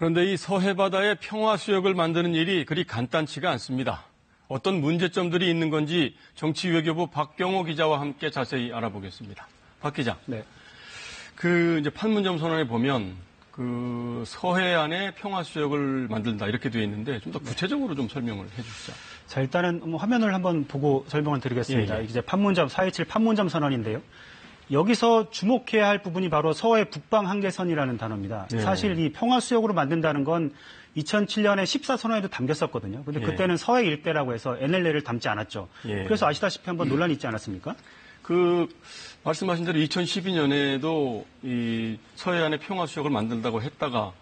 그런데 이 서해바다의 평화수역을 만드는 일이 그리 간단치가 않습니다. 어떤 문제점들이 있는 건지 정치외교부 박경호 기자와 함께 자세히 알아보겠습니다. 박 기자. 네. 이제 판문점 선언에 보면 서해안에 평화수역을 만든다 이렇게 되어 있는데 좀 더 구체적으로 좀 설명을 해 주시죠. 자, 일단은 화면을 한번 보고 설명을 드리겠습니다. 예. 이제 판문점 4.27 판문점 선언인데요. 여기서 주목해야 할 부분이 바로 서해 북방 한계선이라는 단어입니다. 예. 사실 이 평화수역으로 만든다는 건 2007년에 14선언에도 담겼었거든요. 근데 예. 그때는 서해 일대라고 해서 NLL을 담지 않았죠. 예. 그래서 아시다시피 한번 논란이 있지 않았습니까? 말씀하신 대로 2012년에도 이 서해안에 평화수역을 만든다고 했다가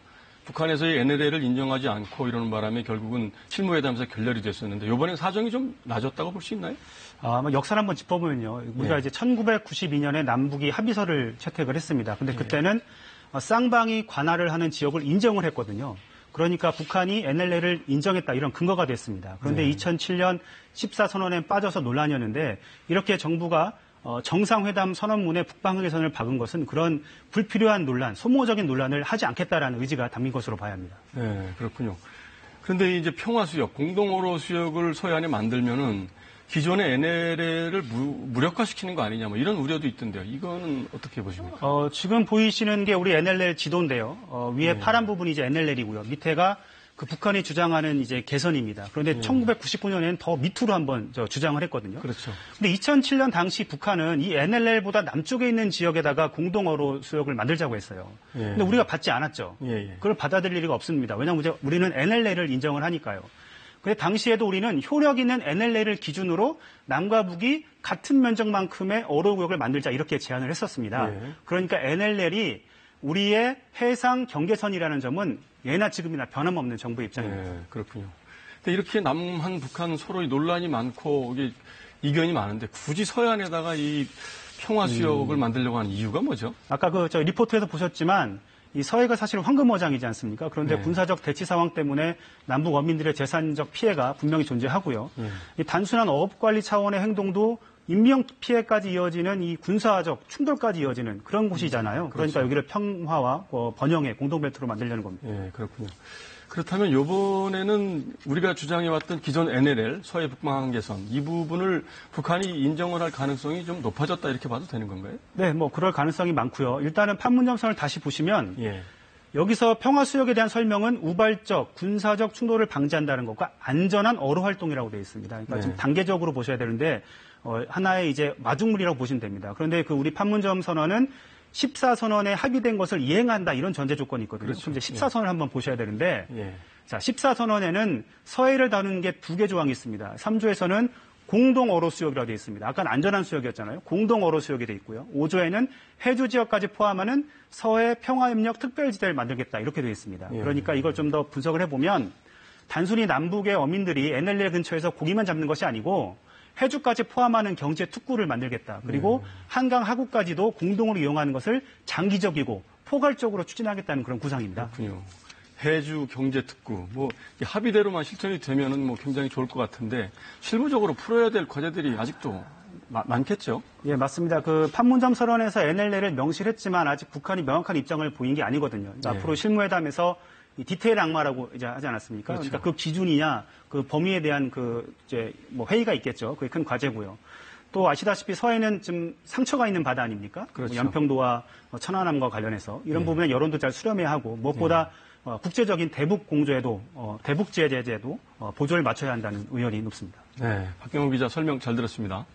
북한에서의 NLL을 인정하지 않고 이러는 바람에 결국은 실무회담에서 결렬이 됐었는데 이번엔 사정이 좀 나아졌다고 볼 수 있나요? 역사를 한번 짚어보면요. 우리가 이제 1992년에 남북이 합의서를 채택을 했습니다. 근데 그때는 쌍방이 관할을 하는 지역을 인정을 했거든요. 그러니까 북한이 NLL을 인정했다 이런 근거가 됐습니다. 그런데 2007년 14선언에 빠져서 논란이었는데 이렇게 정부가 정상회담 선언문에 북방한계선을 박은 것은 그런 불필요한 논란, 소모적인 논란을 하지 않겠다라는 의지가 담긴 것으로 봐야 합니다. 네, 그렇군요. 그런데 이제 평화수역, 공동어로 수역을 서해안에 만들면은 기존의 NLL을 무력화시키는 거 아니냐, 이런 우려도 있던데요. 이거는 어떻게 보십니까? 지금 보이시는 게 우리 NLL 지도인데요. 위에 파란 부분이 이제 NLL이고요. 밑에가 그 북한이 주장하는 이제 개선입니다. 그런데 1999년에는 더 밑으로 한번 주장을 했거든요. 그렇죠. 근데 2007년 당시 북한은 이 NLL보다 남쪽에 있는 지역에다가 공동어로 수역을 만들자고 했어요. 근데 우리가 받지 않았죠. 그걸 받아들일 리가 없습니다. 왜냐하면 우리는 NLL을 인정을 하니까요. 근데 당시에도 우리는 효력 있는 NLL을 기준으로 남과 북이 같은 면적만큼의 어로구역을 만들자 이렇게 제안을 했었습니다. 그러니까 NLL이 우리의 해상 경계선이라는 점은 예나 지금이나 변함없는 정부의 입장입니다. 네, 그렇군요. 근데 이렇게 남한, 북한 서로 논란이 많고 이게 이견이 많은데 굳이 서해안에다가 이 평화수역을 만들려고 하는 이유가 뭐죠? 아까 리포트에서 보셨지만 이 서해가 사실 황금어장이지 않습니까? 그런데 군사적 대치 상황 때문에 남북 어민들의 재산적 피해가 분명히 존재하고요. 이 단순한 어업관리 차원의 행동도 인명 피해까지 이어지는 이 군사적 충돌까지 이어지는 그런 곳이잖아요. 그러니까 여기를 평화와 번영의 공동벨트로 만들려는 겁니다. 네, 그렇군요. 그렇다면 이번에는 우리가 주장해왔던 기존 NLL, 서해 북방한계선 이 부분을 북한이 인정을 할 가능성이 좀 높아졌다 이렇게 봐도 되는 건가요? 네, 그럴 가능성이 많고요. 일단은 판문점선을 다시 보시면 여기서 평화수역에 대한 설명은 우발적, 군사적 충돌을 방지한다는 것과 안전한 어로 활동이라고 되어 있습니다. 그러니까 좀 단계적으로 보셔야 되는데 하나의 이제 마중물이라고 보시면 됩니다. 그런데 우리 판문점 선언은 14선언에 합의된 것을 이행한다 이런 전제 조건이 있거든요. 그렇죠. 그럼 이제 14선을 한번 보셔야 되는데 자, 14선언에는 서해를 다루는 게 2개 조항이 있습니다. 3조에서는 공동 어로 수역이라고 되어 있습니다. 아까 안전한 수역이었잖아요. 공동 어로 수역이 되어 있고요. 5조에는 해주 지역까지 포함하는 서해 평화협력 특별지대를 만들겠다 이렇게 되어 있습니다. 그러니까 이걸 좀 더 분석을 해보면 단순히 남북의 어민들이 NLL 근처에서 고기만 잡는 것이 아니고 해주까지 포함하는 경제 특구를 만들겠다. 그리고 한강 하구까지도 공동으로 이용하는 것을 장기적이고 포괄적으로 추진하겠다는 그런 구상입니다. 그렇군요. 해주 경제 특구, 합의대로만 실천이 되면은 굉장히 좋을 것 같은데 실무적으로 풀어야 될 과제들이 아직도 많겠죠? 예, 맞습니다. 판문점 선언에서 NLL을 명시를 했지만 아직 북한이 명확한 입장을 보인 게 아니거든요. 그러니까 앞으로 실무회담에서 이 디테일 악마라고 이제 하지 않았습니까? 그렇죠. 그러니까 그 기준이냐, 그 범위에 대한 회의가 있겠죠. 그게 큰 과제고요. 또 아시다시피 서해는 좀 상처가 있는 바다 아닙니까? 그렇죠. 연평도와 천안함과 관련해서 이런 부분에 여론도 잘 수렴해야 하고 무엇보다 국제적인 대북 공조에도 대북 제재에도 보조를 맞춰야 한다는 의견이 높습니다. 네, 박경호 기자 설명 잘 들었습니다.